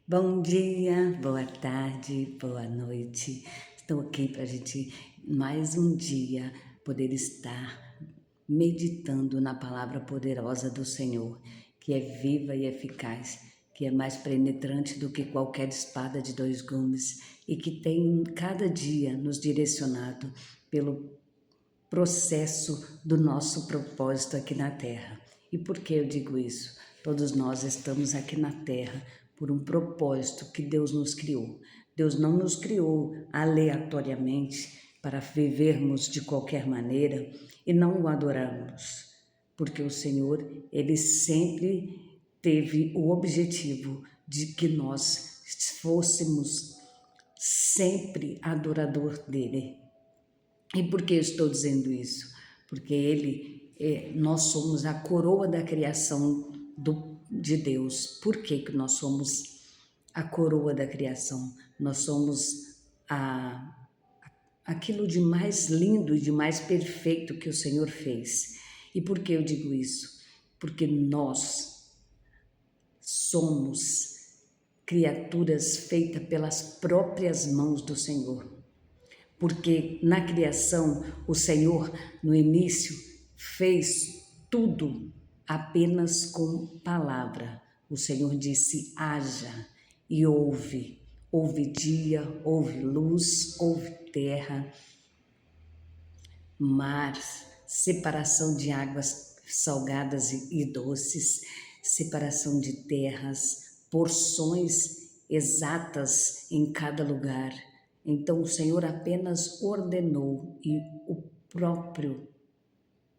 Bom dia, boa tarde, boa noite. Estou aqui para a gente, mais um dia, poder estar meditando na palavra poderosa do Senhor, que é viva e eficaz, que é mais penetrante do que qualquer espada de dois gumes e que tem cada dia nos direcionado pelo processo do nosso propósito aqui na Terra. E por que eu digo isso? Todos nós estamos aqui na Terra por um propósito que Deus nos criou. Deus não nos criou aleatoriamente para vivermos de qualquer maneira e não o adorarmos, porque o Senhor, Ele sempre teve o objetivo de que nós fôssemos sempre adorador dEle. E por que eu estou dizendo isso? Porque nós somos a coroa da criação de Deus. Por que nós somos a coroa da criação? Nós somos aquilo de mais lindo e de mais perfeito que o Senhor fez. E por que eu digo isso? Porque nós somos criaturas feitas pelas próprias mãos do Senhor. Porque na criação, o Senhor, no início, fez tudo apenas com palavra. O Senhor disse: haja, e houve. Houve dia, houve luz, houve terra, mar, separação de águas salgadas e doces, separação de terras, porções exatas em cada lugar. Então o Senhor apenas ordenou e o próprio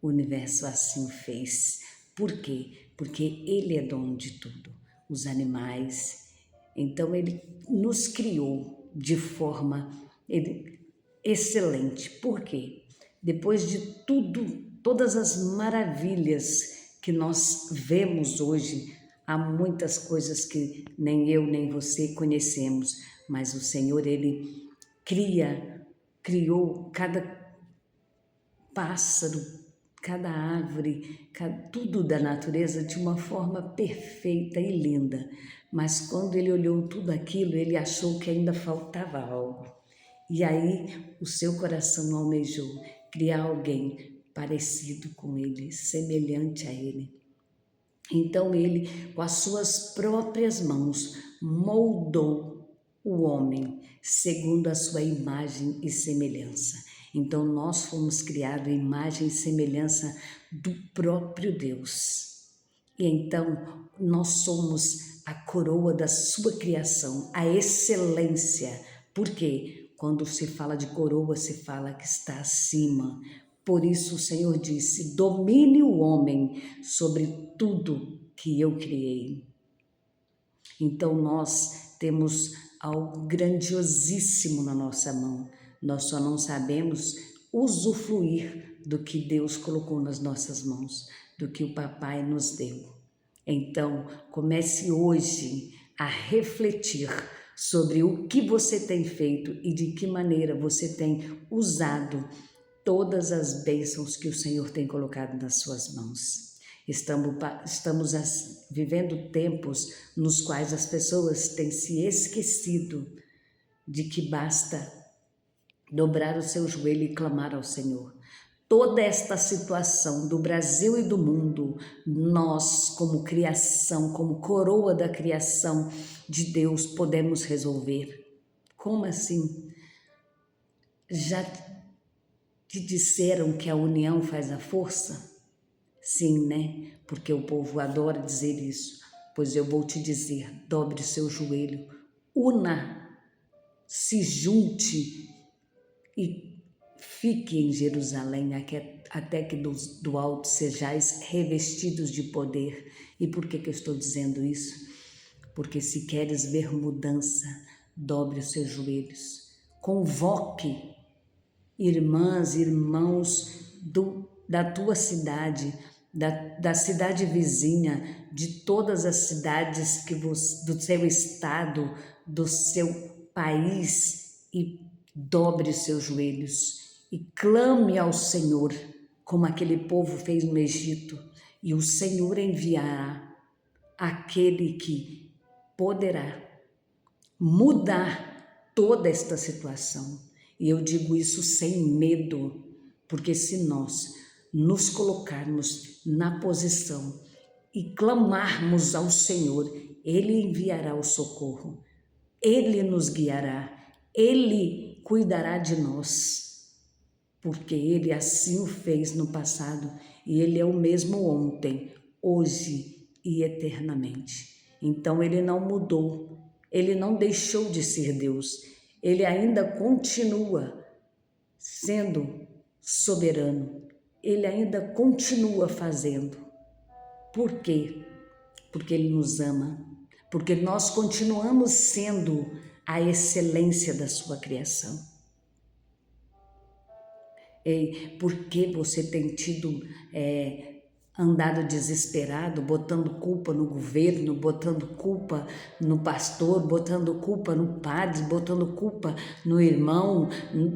universo assim fez. Por quê? Porque Ele é dono de tudo, os animais. Então Ele nos criou de forma excelente. Por quê? Depois de todas as maravilhas que nós vemos hoje, há muitas coisas que nem eu nem você conhecemos, mas o Senhor, Ele criou cada pássaro, cada árvore, tudo da natureza de uma forma perfeita e linda. Mas quando ele olhou tudo aquilo, ele achou que ainda faltava algo. E aí o seu coração almejou criar alguém parecido com ele, semelhante a ele. Então ele, com as suas próprias mãos, moldou o homem segundo a sua imagem e semelhança. Então nós fomos criados em imagem e semelhança do próprio Deus. E então nós somos a coroa da sua criação, a excelência. Por quê? Quando se fala de coroa, se fala que está acima. Por isso o Senhor disse: domine o homem sobre tudo que eu criei. Então nós temos algo grandiosíssimo na nossa mão. Nós só não sabemos usufruir do que Deus colocou nas nossas mãos, do que o Papai nos deu. Então, comece hoje a refletir sobre o que você tem feito e de que maneira você tem usado todas as bênçãos que o Senhor tem colocado nas suas mãos. Estamos vivendo tempos nos quais as pessoas têm se esquecido de que basta dobrar o seu joelho e clamar ao Senhor. Toda esta situação do Brasil e do mundo, nós, como criação, como coroa da criação de Deus, podemos resolver. Como assim? Já te disseram que a união faz a força? Sim, né? Porque o povo adora dizer isso. Pois eu vou te dizer, dobre seu joelho, una, se junte e fique em Jerusalém até que do alto sejais revestidos de poder. E por que eu estou dizendo isso? Porque se queres ver mudança, dobre os seus joelhos, convoque irmãs, irmãos da tua cidade, da cidade vizinha, de todas as cidades do seu estado, do seu país, e dobre os seus joelhos e clame ao Senhor, como aquele povo fez no Egito, e o Senhor enviará aquele que poderá mudar toda esta situação. E eu digo isso sem medo, porque se nós nos colocarmos na posição e clamarmos ao Senhor, Ele enviará o socorro, Ele nos guiará, Ele cuidará de nós, porque Ele assim o fez no passado e Ele é o mesmo ontem, hoje e eternamente. Então Ele não mudou, Ele não deixou de ser Deus, Ele ainda continua sendo soberano, Ele ainda continua fazendo. Por quê? Porque Ele nos ama, porque nós continuamos sendo a excelência da sua criação. Por que você tem tido andado desesperado, botando culpa no governo, botando culpa no pastor, botando culpa no padre, botando culpa no irmão,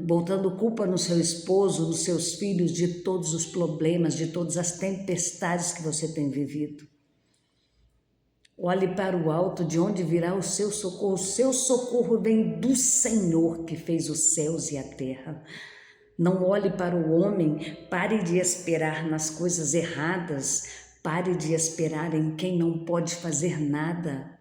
botando culpa no seu esposo, nos seus filhos, de todos os problemas, de todas as tempestades que você tem vivido? Olhe para o alto, de onde virá o seu socorro. O seu socorro vem do Senhor que fez os céus e a terra. Não olhe para o homem, pare de esperar nas coisas erradas, pare de esperar em quem não pode fazer nada.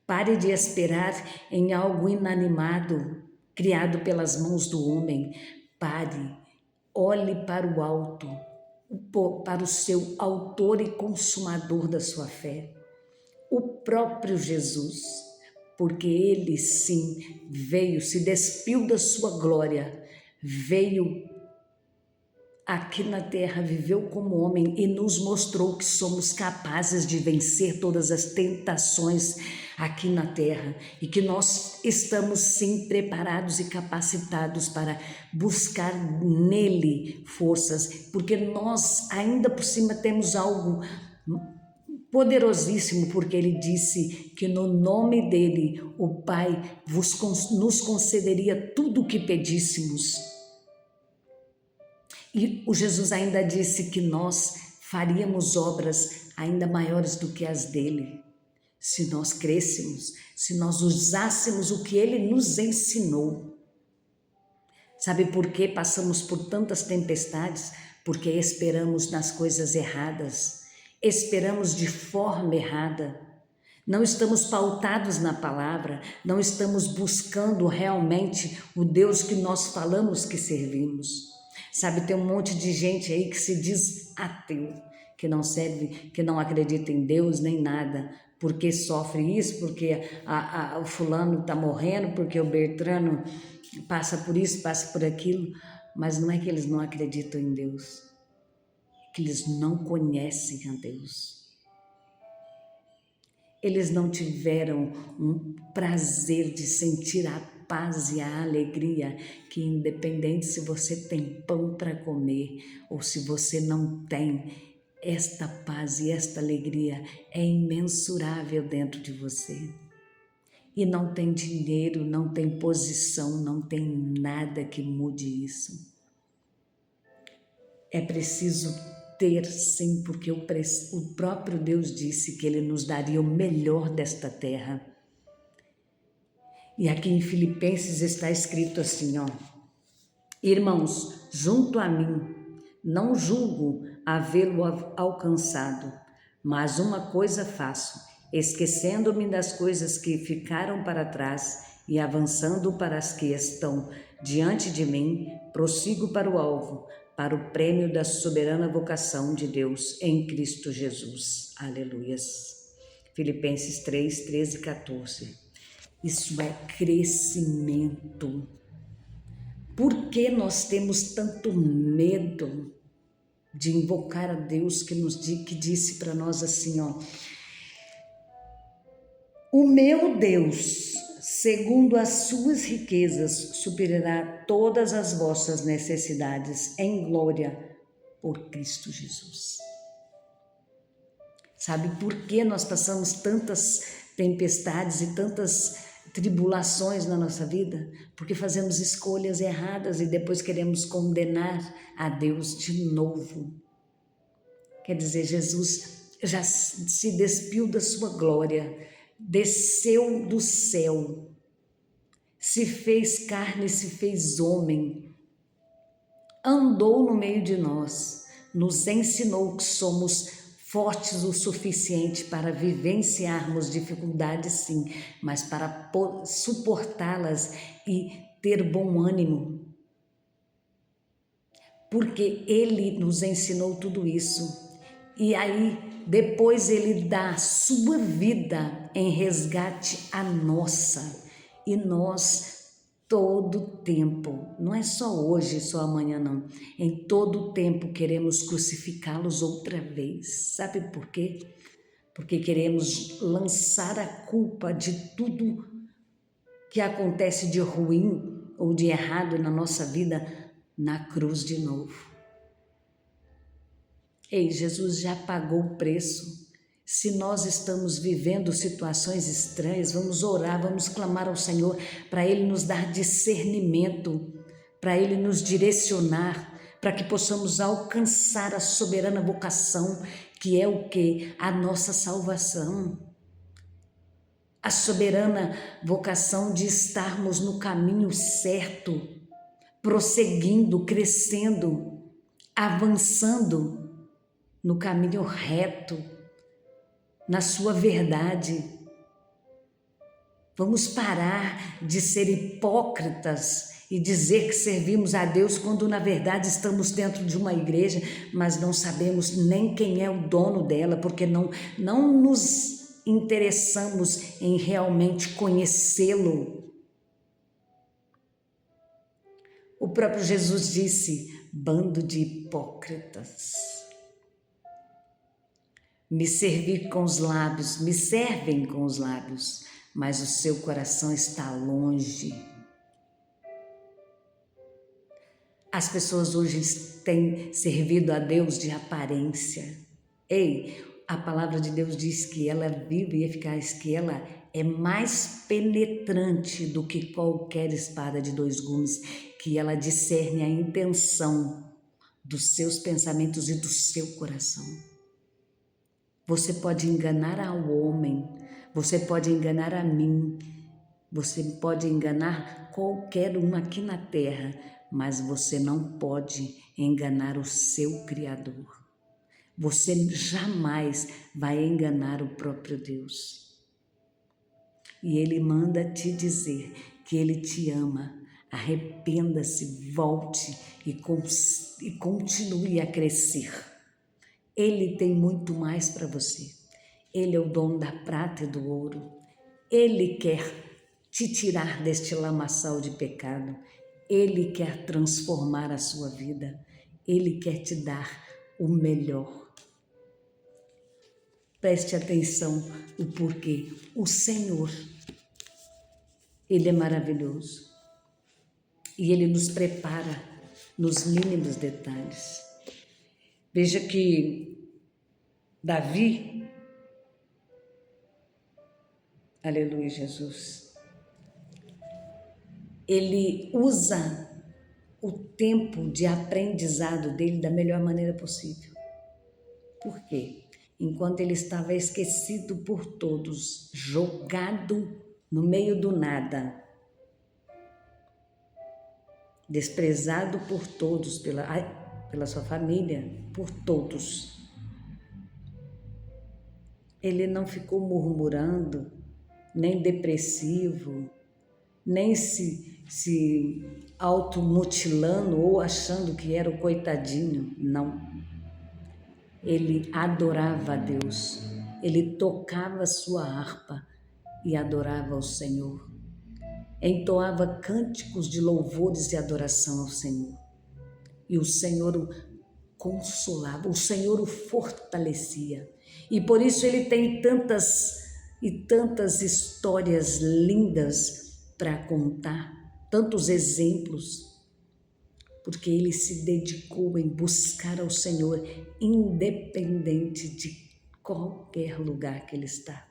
Pare de esperar em algo inanimado, criado pelas mãos do homem. Pare, olhe para o alto, para o seu autor e consumador da sua fé, o próprio Jesus, porque Ele sim veio, se despiu da sua glória, veio aqui na terra, viveu como homem e nos mostrou que somos capazes de vencer todas as tentações aqui na terra e que nós estamos sim preparados e capacitados para buscar nele forças, porque nós ainda por cima temos algo poderosíssimo, porque ele disse que no nome dele o Pai nos concederia tudo o que pedíssemos. E o Jesus ainda disse que nós faríamos obras ainda maiores do que as dele, se nós crêssemos, se nós usássemos o que ele nos ensinou. Sabe por que passamos por tantas tempestades? Porque esperamos nas coisas erradas. Esperamos de forma errada, não estamos pautados na palavra, não estamos buscando realmente o Deus que nós falamos que servimos. Sabe, tem um monte de gente aí que se diz ateu, que não serve, que não acredita em Deus nem nada, porque sofre isso, porque o fulano está morrendo, porque o Bertrano passa por isso, passa por aquilo, mas não é que eles não acreditam em Deus, que eles não conhecem a Deus. Eles não tiveram um prazer de sentir a paz e a alegria que, independente se você tem pão para comer ou se você não tem, esta paz e esta alegria é imensurável dentro de você. E não tem dinheiro, não tem posição, não tem nada que mude isso. É preciso ter sim, porque o próprio Deus disse que Ele nos daria o melhor desta terra. E aqui em Filipenses está escrito assim, ó: irmãos, junto a mim, não julgo havê-lo alcançado, mas uma coisa faço, esquecendo-me das coisas que ficaram para trás e avançando para as que estão diante de mim, prossigo para o alvo, para o prêmio da soberana vocação de Deus em Cristo Jesus. Aleluias. Filipenses 3, 13 e 14. Isso é crescimento. Por que nós temos tanto medo de invocar a Deus que disse para nós assim, ó: o meu Deus, segundo as suas riquezas, suprirá todas as vossas necessidades em glória por Cristo Jesus. Sabe por que nós passamos tantas tempestades e tantas tribulações na nossa vida? Porque fazemos escolhas erradas e depois queremos condenar a Deus de novo. Quer dizer, Jesus já se despiu da sua glória, desceu do céu se fez carne, se fez homem, andou no meio de nós, nos ensinou que somos fortes o suficiente para vivenciarmos dificuldades, sim, mas para suportá-las e ter bom ânimo, porque Ele nos ensinou tudo isso. E aí, depois Ele dá a sua vida em resgate à nossa. E nós, todo tempo, não é só hoje, só amanhã não, em todo tempo queremos crucificá-los outra vez. Sabe por quê? Porque queremos lançar a culpa de tudo que acontece de ruim ou de errado na nossa vida na cruz de novo. Ei, Jesus já pagou o preço. Se nós estamos vivendo situações estranhas, vamos orar, vamos clamar ao Senhor para Ele nos dar discernimento, para Ele nos direcionar, para que possamos alcançar a soberana vocação, que é o quê? A nossa salvação. A soberana vocação de estarmos no caminho certo, prosseguindo, crescendo, avançando no caminho reto, na sua verdade. Vamos parar de ser hipócritas e dizer que servimos a Deus quando na verdade estamos dentro de uma igreja, mas não sabemos nem quem é o dono dela, porque não nos interessamos em realmente conhecê-lo. O próprio Jesus disse: bando de hipócritas. Me servem com os lábios, mas o seu coração está longe. As pessoas hoje têm servido a Deus de aparência. Ei, a palavra de Deus diz que ela é viva e eficaz, que ela é mais penetrante do que qualquer espada de dois gumes, que ela discerne a intenção dos seus pensamentos e do seu coração. Você pode enganar ao homem, você pode enganar a mim, você pode enganar qualquer um aqui na terra, mas você não pode enganar o seu Criador. Você jamais vai enganar o próprio Deus. E Ele manda te dizer que Ele te ama. Arrependa-se, volte e continue a crescer. Ele tem muito mais para você. Ele é o dono da prata e do ouro. Ele quer te tirar deste lamaçal de pecado. Ele quer transformar a sua vida. Ele quer te dar o melhor. Preste atenção o porquê. O Senhor, Ele é maravilhoso. E Ele nos prepara nos mínimos detalhes. Veja que Davi, aleluia, Jesus, ele usa o tempo de aprendizado dele da melhor maneira possível. Por quê? Enquanto ele estava esquecido por todos, jogado no meio do nada, desprezado por todos, pela sua família, por todos. Ele não ficou murmurando, nem depressivo, nem se automutilando ou achando que era o coitadinho, não. Ele adorava a Deus, ele tocava sua harpa e adorava ao Senhor. Entoava cânticos de louvores e adoração ao Senhor. E o Senhor o consolava, o Senhor o fortalecia. E por isso ele tem tantas histórias lindas para contar, tantos exemplos, porque ele se dedicou em buscar ao Senhor, independente de qualquer lugar que ele está.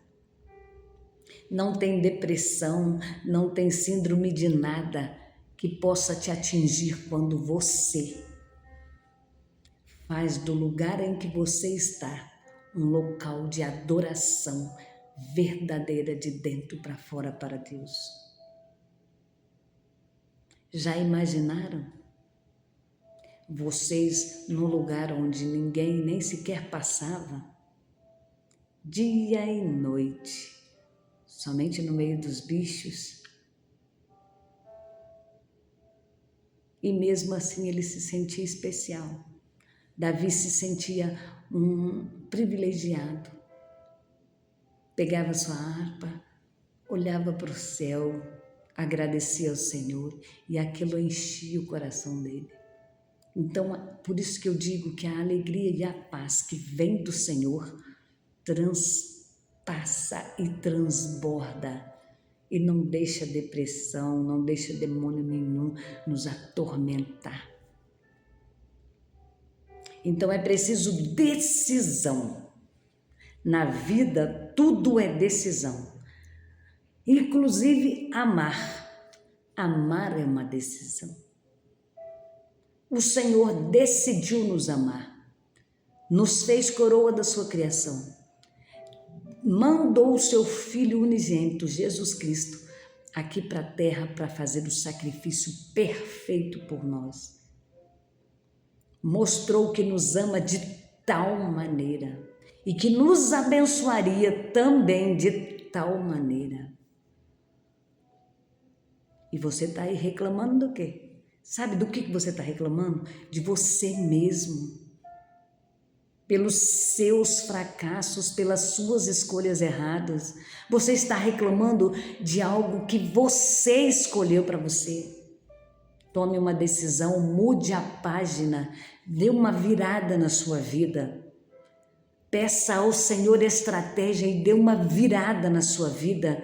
Não tem depressão, não tem síndrome de nada que possa te atingir quando você faz do lugar em que você está um local de adoração verdadeira de dentro para fora para Deus. Já imaginaram? Vocês num lugar onde ninguém nem sequer passava, dia e noite, somente no meio dos bichos. E mesmo assim ele se sentia especial. Davi se sentia um privilegiado. Pegava sua harpa, olhava para o céu, agradecia ao Senhor e aquilo enchia o coração dele. Então, por isso que eu digo que a alegria e a paz que vem do Senhor transpassa e transborda e não deixa depressão, não deixa demônio nenhum nos atormentar. Então é preciso decisão. Na vida tudo é decisão, inclusive amar. Amar é uma decisão. O Senhor decidiu nos amar, nos fez coroa da sua criação, mandou o seu Filho unigênito, Jesus Cristo, aqui para a terra para fazer o sacrifício perfeito por nós. Mostrou que nos ama de tal maneira e que nos abençoaria também de tal maneira. E você está aí reclamando do quê? Sabe do que você está reclamando? De você mesmo. Pelos seus fracassos, pelas suas escolhas erradas. Você está reclamando de algo que você escolheu para você. Tome uma decisão, mude a página, dê uma virada na sua vida. Peça ao Senhor estratégia e dê uma virada na sua vida.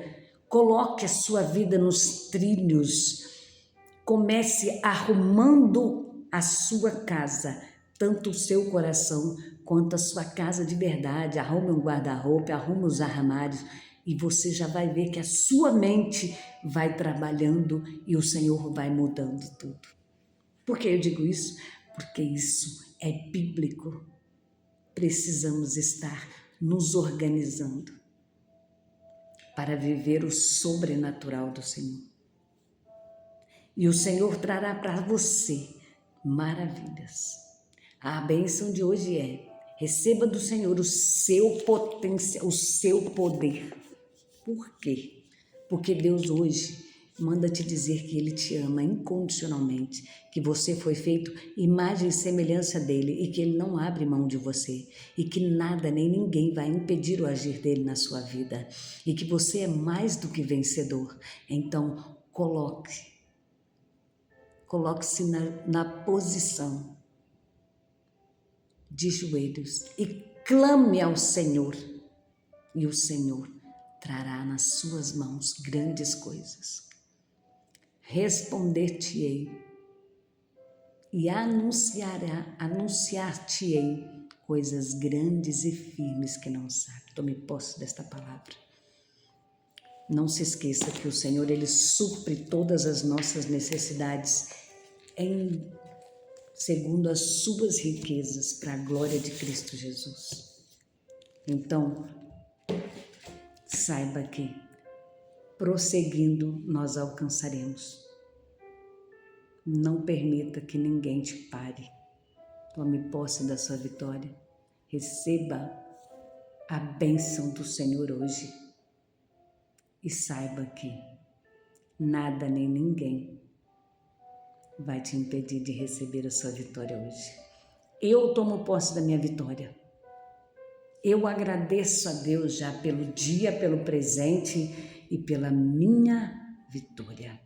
Coloque a sua vida nos trilhos. Comece arrumando a sua casa, tanto o seu coração quanto a sua casa de verdade. Arrume um guarda-roupa, arrume os armários e você já vai ver que a sua mente vai trabalhando e o Senhor vai mudando tudo. Por que eu digo isso? Porque isso é bíblico. Precisamos estar nos organizando para viver o sobrenatural do Senhor. E o Senhor trará para você maravilhas. A bênção de hoje é: receba do Senhor o seu potencial, o seu poder. Por quê? Porque Deus hoje manda te dizer que Ele te ama incondicionalmente, que você foi feito imagem e semelhança dEle e que Ele não abre mão de você e que nada nem ninguém vai impedir o agir dEle na sua vida e que você é mais do que vencedor. Então, coloque-se na posição de joelhos e clame ao Senhor, e o Senhor trará nas suas mãos grandes coisas. Responder-te-ei e anunciar-te-ei coisas grandes e firmes que não sabe. Tome posse desta palavra. Não se esqueça que o Senhor, Ele supre todas as nossas necessidades segundo as suas riquezas, para a glória de Cristo Jesus. Então, saiba que, prosseguindo, nós alcançaremos. Não permita que ninguém te pare. Tome posse da sua vitória. Receba a bênção do Senhor hoje. E saiba que nada nem ninguém vai te impedir de receber a sua vitória hoje. Eu tomo posse da minha vitória. Eu agradeço a Deus já pelo dia, pelo presente e pela minha vitória.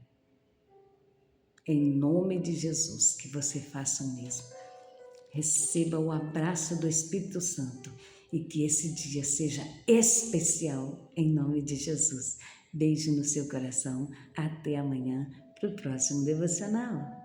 Em nome de Jesus, que você faça o mesmo. Receba o abraço do Espírito Santo e que esse dia seja especial em nome de Jesus. Beijo no seu coração. Até amanhã para o próximo devocional.